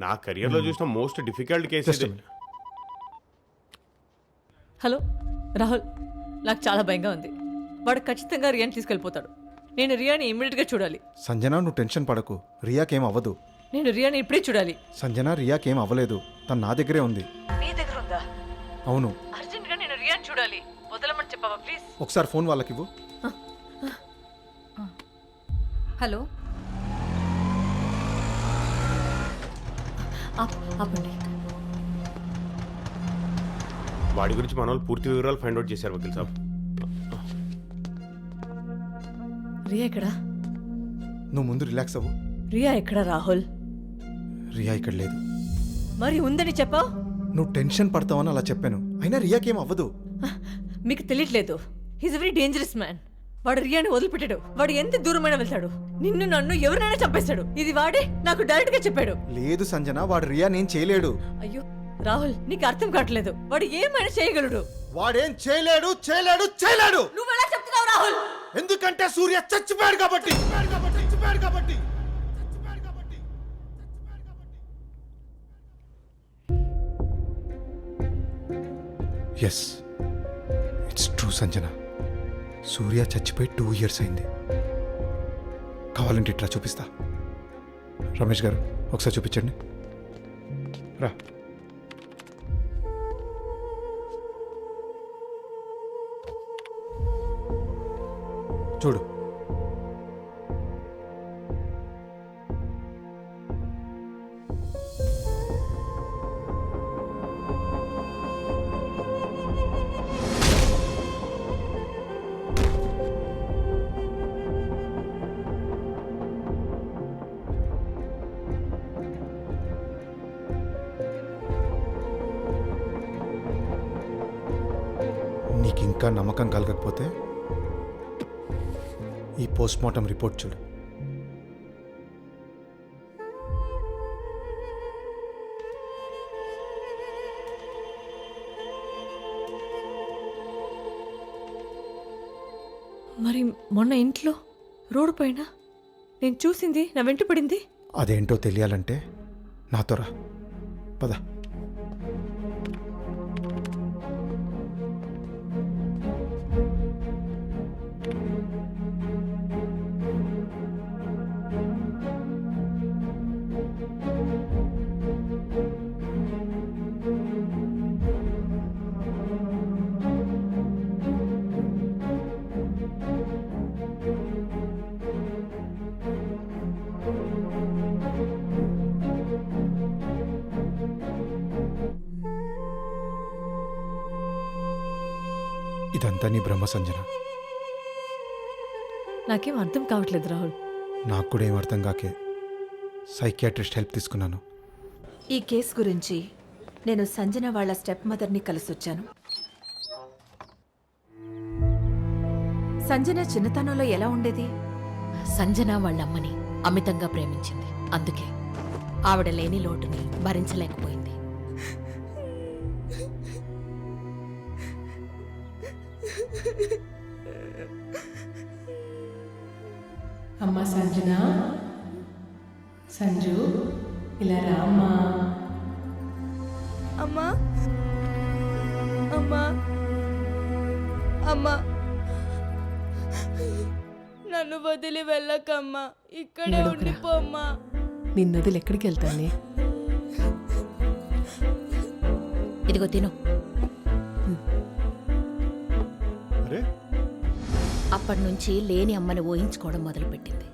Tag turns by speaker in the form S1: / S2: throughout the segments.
S1: నా కెరియర్లో చూసిన మోస్ట్ డిఫికల్ట్ కేసు ఇది.
S2: హలో రాహుల్, నాకు చాలా భయంగా ఉంది. వాడు ఖచ్చితంగా రియాని తీసుకెళ్ళిపోతాడు. నేను రియాని ఇమ్మీడియట్గా చూడాలి.
S3: సంజన, నువ్వు టెన్షన్ పడకు, రియాకేం అవ్వదు.
S2: నేను రియాని ఇప్పుడే చూడాలి.
S3: సంజన, రియాకేం అవ్వలేదు, తను నా దగ్గరే ఉంది.
S2: నీ దగ్గర ఉందా?
S3: అవును.
S2: అర్జెంట్గా నేను రియాని చూడాలి, వదలమని చెప్పవా ప్లీజ్?
S3: ఒకసారి ఫోన్ వాళ్ళకి ఇవ్వు.
S4: హలో,
S2: ఆపండి.
S1: వాడి గురించి మన వాళ్ళు పూర్తి వివరాలు ఫైండ్ అవుట్ చేశారు వకీల్ సాబ్.
S2: రియా ఎక్కడా?
S3: నువ్వు ముందు రిలాక్స్ అవ్వు.
S2: రియా ఎక్కడా రాహుల్?
S3: రియా ఇక్కడ లేదు.
S2: మరి ఉందని చెప్పావు.
S3: నువ్వు టెన్షన్ పడతావని అలా చెప్పాను, అయినా రియాకేం అవ్వదు.
S2: మీకు తెలియట్లేదు, హీస్ వెరీ డేంజరస్ మ్యాన్. వాడు రియాని వదిలిపెట్టాడు. వాడు ఎంత దూరమైనా వెళ్తాడు. నిన్ను నన్ను ఎవరినైనా చంపేస్తాడు. ఇది వాడే నాకు డైరెక్ట్ గా చెప్పాడు.
S3: లేదు సంజన, వాడు రియా నేను చేయలేడు.
S2: అయ్యో రాహుల్, నీకు అర్థం కావట్లేదు. వాడు ఏమైనా చేయగలడు.
S3: వాడేం చేయలేడు, చేయలేడు, చేయలేడు.
S2: నువ్వు ఎలా చెప్తున్నావు రాహుల్?
S3: ఎందుకంటే సూర్య చచ్చిపోయాడు కాబట్టి. Yes, it's true Sanjana. Surya చచ్చిపోయి 2 years అయింది. కావాలంటే ఇట్లా చూపిస్తా. రమేష్ గారు, ఒకసారి చూపించండి. రా. చూడు. నీకు ఇంకా నమ్మకం కలగకపోతే ఈ పోస్ట్మార్టం రిపోర్ట్ చూడు.
S2: మరి మొన్న ఇంట్లో రోడ్డు పైన నేను చూసింది నా వెంట పడింది.
S3: అదేంటో తెలియాలంటే నాతో రా, పద. ఇదంతా నీ బ్రహ్మ సంజన.
S2: నాకేం అర్థం కావట్లేదు రాహుల్.
S3: నాకు కూడా ఏం అర్థం కాకే సైకియాట్రిస్ట్ హెల్ప్ తీసుకున్నాను.
S4: ఈ కేసు గురించి నేను సంజన వాళ్ళ స్టెప్ మదర్ని కలిసొచ్చాను. సంజన చిన్నతనంలో ఎలా ఉండేది?
S5: సంజన వాళ్ళమ్మని అమితంగా ప్రేమించింది. అందుకే ఆవిడ లేని లోటుని భరించలేకపోయింది.
S6: అమ్మా సంజన, సంజు ఇలా రా అమ్మా.
S2: అమ్మా అమ్మా అమ్మా, నన్ను వదిలి వెళ్ళకమ్మా, ఇక్కడే ఉండిపోమ్మా.
S6: నిన్ను వదిలి ఎక్కడికి వెళ్తానే?
S5: ఇదిగో తిను.
S3: అరే,
S5: అప్పటి నుంచి లేని అమ్మని ఊహించుకోవడం మొదలుపెట్టింది.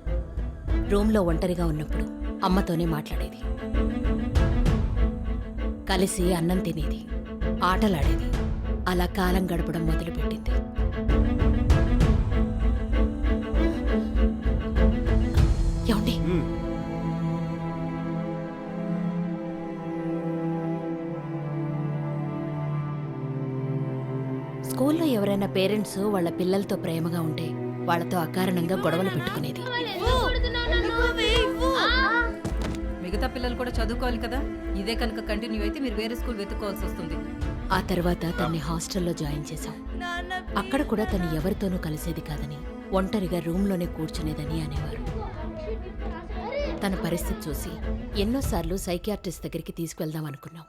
S5: రూమ్లో ఒంటరిగా ఉన్నప్పుడు అమ్మతోనే మాట్లాడేది, కలిసి అన్నం తినేది, ఆటలాడేది. అలా కాలం గడపడం మొదలుపెట్టింది. ఏమండి, స్కూల్లో ఎవరైనా పేరెంట్స్ వాళ్ళ పిల్లలతో ప్రేమగా ఉంటే వాళ్ళతో అకారణంగా గొడవలు పెట్టుకునేది.
S4: మిగతా పిల్లలు కూడా చదువుకోవాలి కదా. ఇదే కనుక కంటిన్యూ అయితే మీరు వేరే స్కూల్ వెతుక్కోవాల్సి వస్తుంది.
S5: ఆ తర్వాత తన్ని హాస్టల్లో జాయిన్ చేశాం. అక్కడ కూడా తను ఎవరితోనూ కలిసేది కాదని, ఒంటరిగా రూమ్లోనే కూర్చునేదని అనేవారు. తన పరిస్థితి చూసి ఎన్నోసార్లు సైకియాట్రిస్ట్ దగ్గరికి తీసుకువెళ్దాం అనుకున్నాం,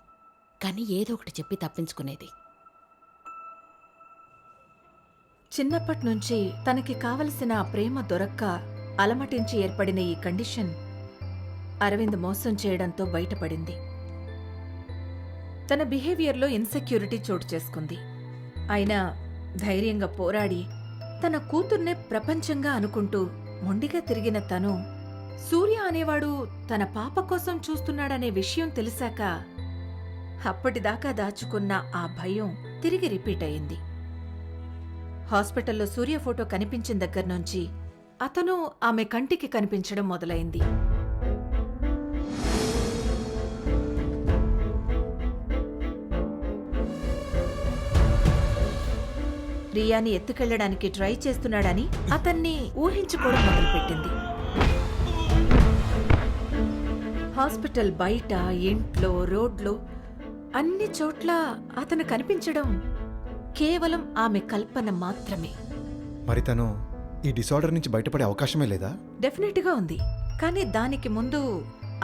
S5: కానీ ఏదో ఒకటి చెప్పి తప్పించుకునేది.
S7: చిన్నప్పటి నుంచి తనకి కావలసిన ఆ ప్రేమ దొరక్క అలమటించి ఏర్పడిన ఈ కండిషన్ అరవింద్ మోసం చేయడంతో బయటపడింది. తన బిహేవియర్లో ఇన్సెక్యూరిటీ చోటు చేసుకుంది. అయినా ధైర్యంగా పోరాడి తన కూతుర్నే ప్రపంచంగా అనుకుంటూ మొండిగా తిరిగిన తను సూర్య అనేవాడు తన పాప కోసం చూస్తున్నాడనే విషయం తెలిసాక అప్పటిదాకా దాచుకున్న ఆ భయం తిరిగి రిపీట్ అయింది. హాస్పిటల్లో సూర్య ఫోటో కనిపించిన దగ్గర నుంచి అతను ఆమె కంటికి కనిపించడం మొదలైంది. రియాని ఎత్తుకెళ్లడానికి ట్రై చేస్తున్నాడని అతన్ని ఊహించుకోవడం మొదలుపెట్టింది. హాస్పిటల్ బయట, ఇంట్లో, రోడ్లో అన్ని చోట్ల అతను కనిపించడం కేవలం ఆమె కల్పన మాత్రమే.
S3: మరి తను ఈ డిసార్డర్ నుంచి బయటపడే అవకాశమే లేదా?
S7: డెఫినెట్గా ఉంది. కానీ దానికి ముందు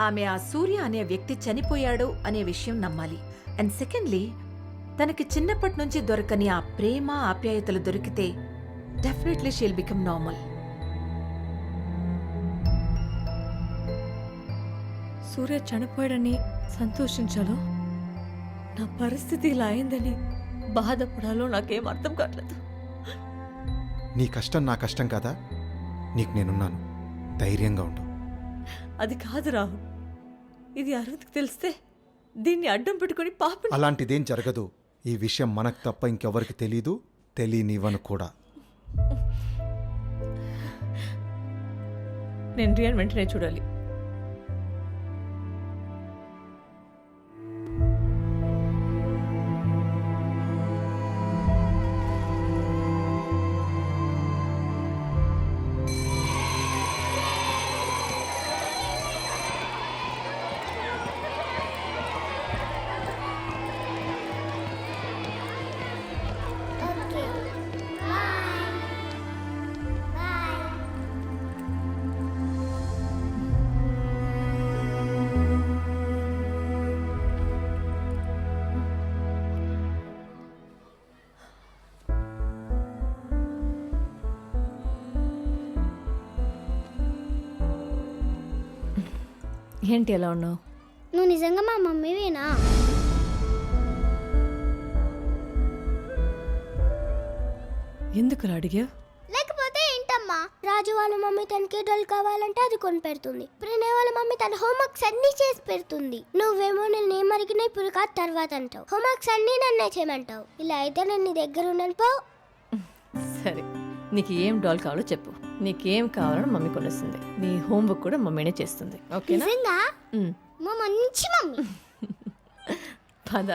S7: ఆమె ఆ సూర్య అనే వ్యక్తి చనిపోయాడు అనే విషయం నమ్మాలి. అండ్ సెకండ్లీ, తనకి చిన్నప్పటి నుంచి దొరకని ఆ ప్రేమ ఆప్యాయతలు దొరికితే డెఫినెట్లీ షీల్ బికమ్ నార్మల్.
S2: సూర్య చనిపోయాడని సంతోషించాలో, నా పరిస్థితి ఇలా అయిందని బాధపడాలో నాకేం అర్థం కావట్లేదు.
S3: నీ కష్టం నా కష్టం కాదా? నీకు నేనున్నాను, ధైర్యంగా ఉండు.
S2: అది కాదు రాహుల్, ఇది అరవింద్కి తెలిస్తే దీన్ని అడ్డం పెట్టుకుని పాపని.
S3: అలాంటిదేం జరగదు. ఈ విషయం మనకు తప్ప ఇంకెవరికి తెలీదు, తెలియనివ్వను కూడా.
S2: నేను రియాన్ వెంటనే చూడాలి. ఏంటి ఎలా ఉన్నావు?
S8: నువ్వు నిజంగా మా మమ్మీవేనా?
S2: ఎందుకు అడిగా?
S8: లేకపోతే ఏంటమ్మా, రాజు వాళ్ళ మమ్మీ తనకి డోల్ కావాలంటే అది కొని పెడుతుంది. ప్రణయ్ వాళ్ళ మమ్మీ తన హోంవర్క్స్ అన్ని చేసి పెడుతుంది. నువ్వేమో నేను ఏం అడిగినా ఇప్పుడు కాదు తర్వాత అంటావు. హోంవర్క్స్ అన్ని నన్నే చేయమంటావు. ఇలా అయితే నేను నీ దగ్గర ఉన్నాను పో.
S2: సరే, నీకు ఏం డాల్ కావాలో చెప్పు. నీకేం కావాలో మమ్మీ కొనిస్తుంది. నీ హోంవర్క్ కూడా మమ్మీనే చేస్తుంది. ఓకేనా?
S8: నిజంగా మా మంచి మమ్మీ.
S2: పద.